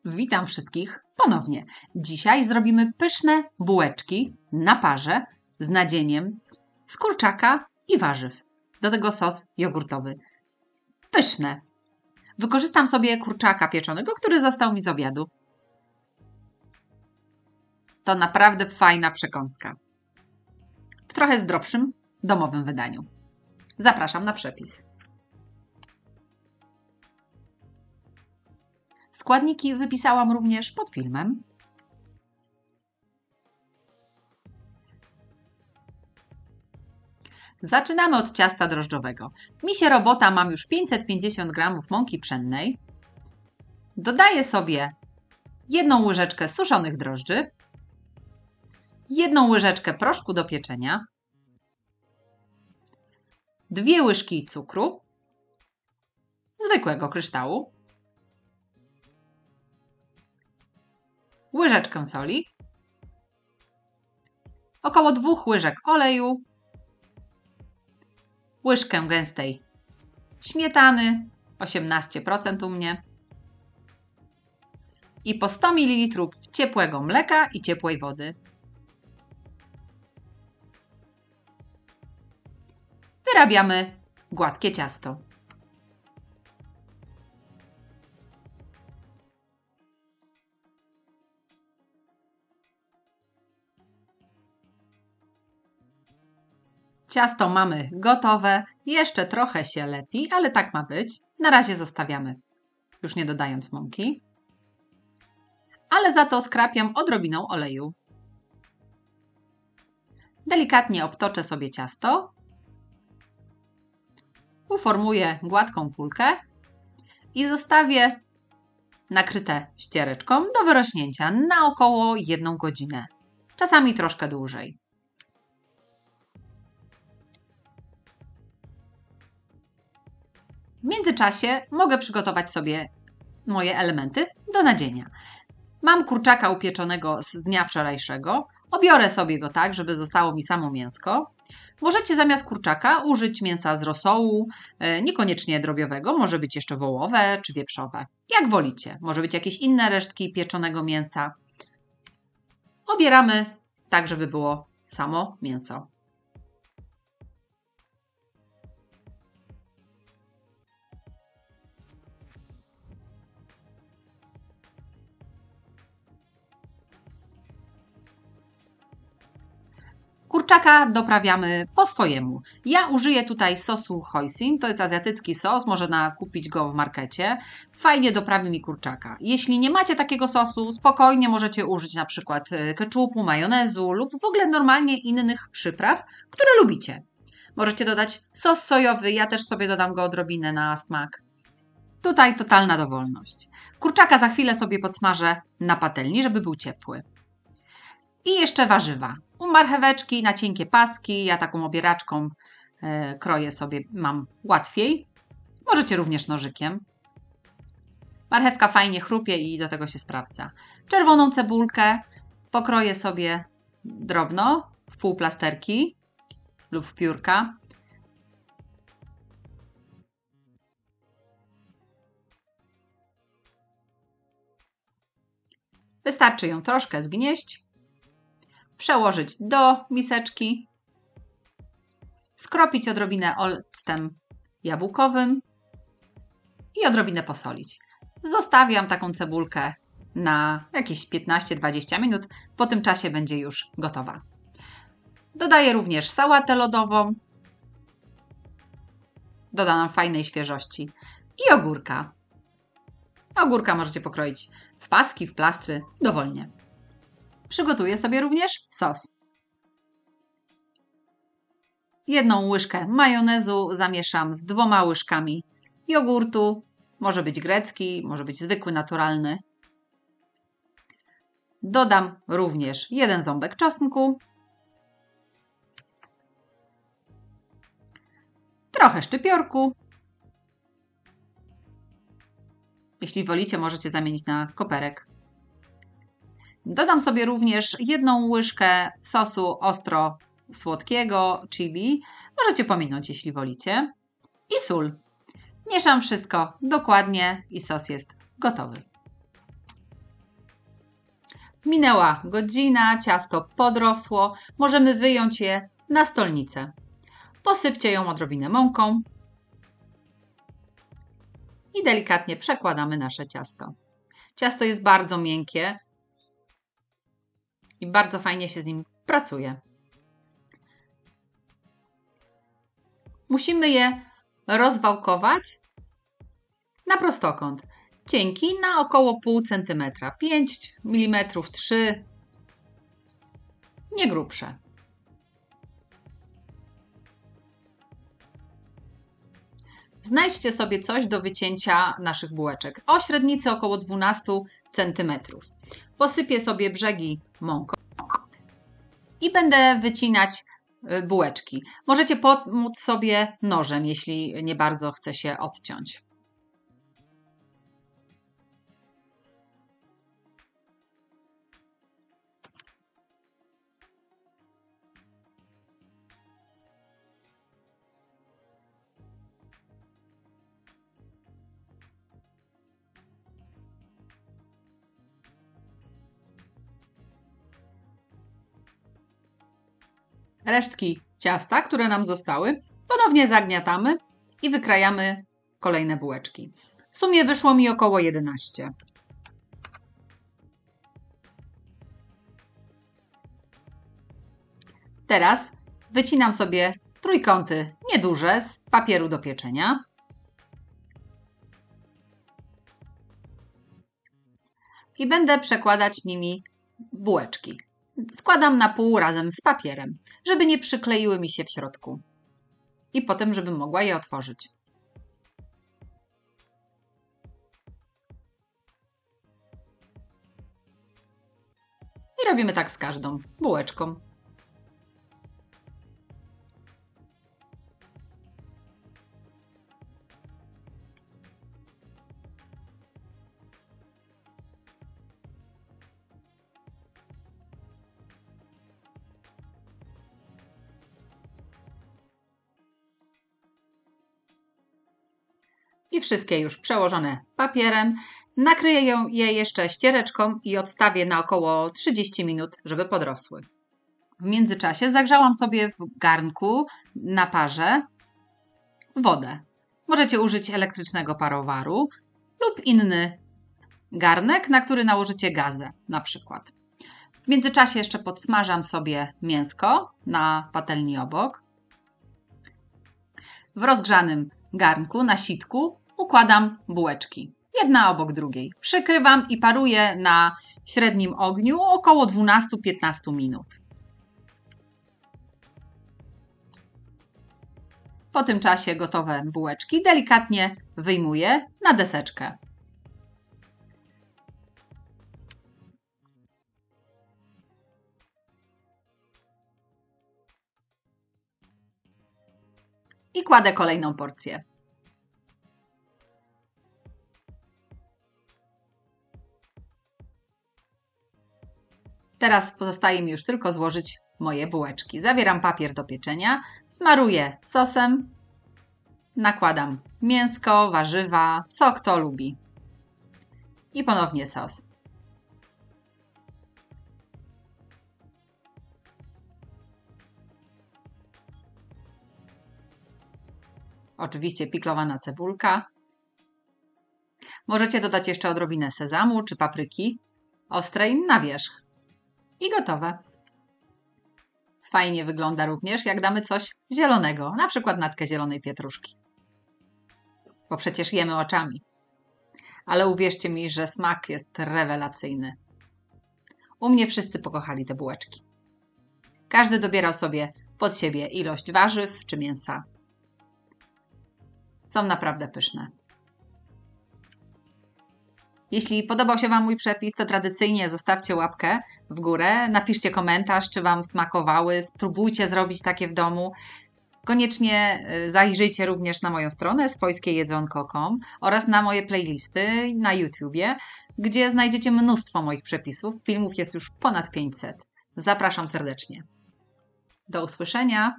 Witam wszystkich ponownie. Dzisiaj zrobimy pyszne bułeczki na parze z nadzieniem z kurczaka i warzyw. Do tego sos jogurtowy. Pyszne. Wykorzystam sobie kurczaka pieczonego, który został mi z obiadu. To naprawdę fajna przekąska. W trochę zdrowszym, domowym wydaniu. Zapraszam na przepis. Składniki wypisałam również pod filmem. Zaczynamy od ciasta drożdżowego. W misie robota mam już 550 g mąki pszennej. Dodaję sobie 1 łyżeczkę suszonych drożdży, 1 łyżeczkę proszku do pieczenia, 2 łyżki cukru, zwykłego kryształu, łyżeczkę soli, około 2 łyżek oleju, łyżkę gęstej śmietany, 18% u mnie, i po 100 ml ciepłego mleka i ciepłej wody. Wyrabiamy gładkie ciasto. Ciasto mamy gotowe, jeszcze trochę się lepi, ale tak ma być. Na razie zostawiamy, już nie dodając mąki. Ale za to skrapiam odrobiną oleju. Delikatnie obtoczę sobie ciasto. Uformuję gładką kulkę i zostawię nakryte ściereczką do wyrośnięcia na około 1 godzinę. Czasami troszkę dłużej. W międzyczasie mogę przygotować sobie moje elementy do nadzienia. Mam kurczaka upieczonego z dnia wczorajszego. Obiorę sobie go tak, żeby zostało mi samo mięsko. Możecie zamiast kurczaka użyć mięsa z rosołu, niekoniecznie drobiowego, może być jeszcze wołowe czy wieprzowe. Jak wolicie. Może być jakieś inne resztki pieczonego mięsa. Obieramy tak, żeby było samo mięso. Kurczaka doprawiamy po swojemu. Ja użyję tutaj sosu hoisin, to jest azjatycki sos, można kupić go w markecie. Fajnie doprawi mi kurczaka. Jeśli nie macie takiego sosu, spokojnie możecie użyć na przykład keczupu, majonezu lub w ogóle normalnie innych przypraw, które lubicie. Możecie dodać sos sojowy, ja też sobie dodam go odrobinę na smak. Tutaj totalna dowolność. Kurczaka za chwilę sobie podsmażę na patelni, żeby był ciepły. I jeszcze warzywa. Marcheweczki na cienkie paski, ja taką obieraczką kroję sobie, mam łatwiej. Możecie również nożykiem. Marchewka fajnie chrupie i do tego się sprawdza. Czerwoną cebulkę pokroję sobie drobno, w półplasterki lub w piórka. Wystarczy ją troszkę zgnieść. Przełożyć do miseczki, skropić odrobinę octem jabłkowym i odrobinę posolić. Zostawiam taką cebulkę na jakieś 15-20 minut, po tym czasie będzie już gotowa. Dodaję również sałatę lodową, doda nam fajnej świeżości, i ogórka. Ogórka możecie pokroić w paski, w plastry, dowolnie. Przygotuję sobie również sos. 1 łyżkę majonezu zamieszam z 2 łyżkami jogurtu. Może być grecki, może być zwykły, naturalny. Dodam również 1 ząbek czosnku. Trochę szczypiorku. Jeśli wolicie, możecie zamienić na koperek. Dodam sobie również 1 łyżkę sosu ostro-słodkiego chili. Możecie pominąć, jeśli wolicie. I sól. Mieszam wszystko dokładnie i sos jest gotowy. Minęła godzina, ciasto podrosło, możemy wyjąć je na stolnicę. Posypcie ją odrobinę mąką i delikatnie przekładamy nasze ciasto. Ciasto jest bardzo miękkie i bardzo fajnie się z nim pracuje. Musimy je rozwałkować na prostokąt. Cienki na około pół centymetra, 5 mm, 3, nie grubsze. Znajdźcie sobie coś do wycięcia naszych bułeczek o średnicy około 12 cm. Posypię sobie brzegi mąką i będę wycinać bułeczki. Możecie pomóc sobie nożem, jeśli nie bardzo chce się odciąć. Resztki ciasta, które nam zostały, ponownie zagniatamy i wykrajamy kolejne bułeczki. W sumie wyszło mi około 11. Teraz wycinam sobie trójkąty nieduże z papieru do pieczenia. I będę przekładać nimi bułeczki. Składam na pół razem z papierem, żeby nie przykleiły mi się w środku. I potem, żebym mogła je otworzyć. I robimy tak z każdą bułeczką. I wszystkie już przełożone papierem. Nakryję je jeszcze ściereczką i odstawię na około 30 minut, żeby podrosły. W międzyczasie zagrzałam sobie w garnku na parze wodę. Możecie użyć elektrycznego parowaru lub inny garnek, na który nałożycie gazę na przykład. W międzyczasie jeszcze podsmażam sobie mięsko na patelni obok. W rozgrzanym garnku na sitku układam bułeczki, jedna obok drugiej. Przykrywam i paruję na średnim ogniu około 12-15 minut. Po tym czasie gotowe bułeczki delikatnie wyjmuję na deseczkę. I kładę kolejną porcję. Teraz pozostaje mi już tylko złożyć moje bułeczki. Zawieram papier do pieczenia, smaruję sosem, nakładam mięsko, warzywa, co kto lubi. I ponownie sos. Oczywiście piklowana cebulka. Możecie dodać jeszcze odrobinę sezamu czy papryki ostrej na wierzch. I gotowe. Fajnie wygląda również, jak damy coś zielonego, na przykład natkę zielonej pietruszki. Bo przecież jemy oczami. Ale uwierzcie mi, że smak jest rewelacyjny. U mnie wszyscy pokochali te bułeczki. Każdy dobierał sobie pod siebie ilość warzyw czy mięsa. Są naprawdę pyszne. Jeśli podobał się Wam mój przepis, to tradycyjnie zostawcie łapkę w górę, napiszcie komentarz, czy Wam smakowały, spróbujcie zrobić takie w domu. Koniecznie zajrzyjcie również na moją stronę swojskiejedzonko.com oraz na moje playlisty na YouTubie, gdzie znajdziecie mnóstwo moich przepisów. Filmów jest już ponad 500. Zapraszam serdecznie. Do usłyszenia!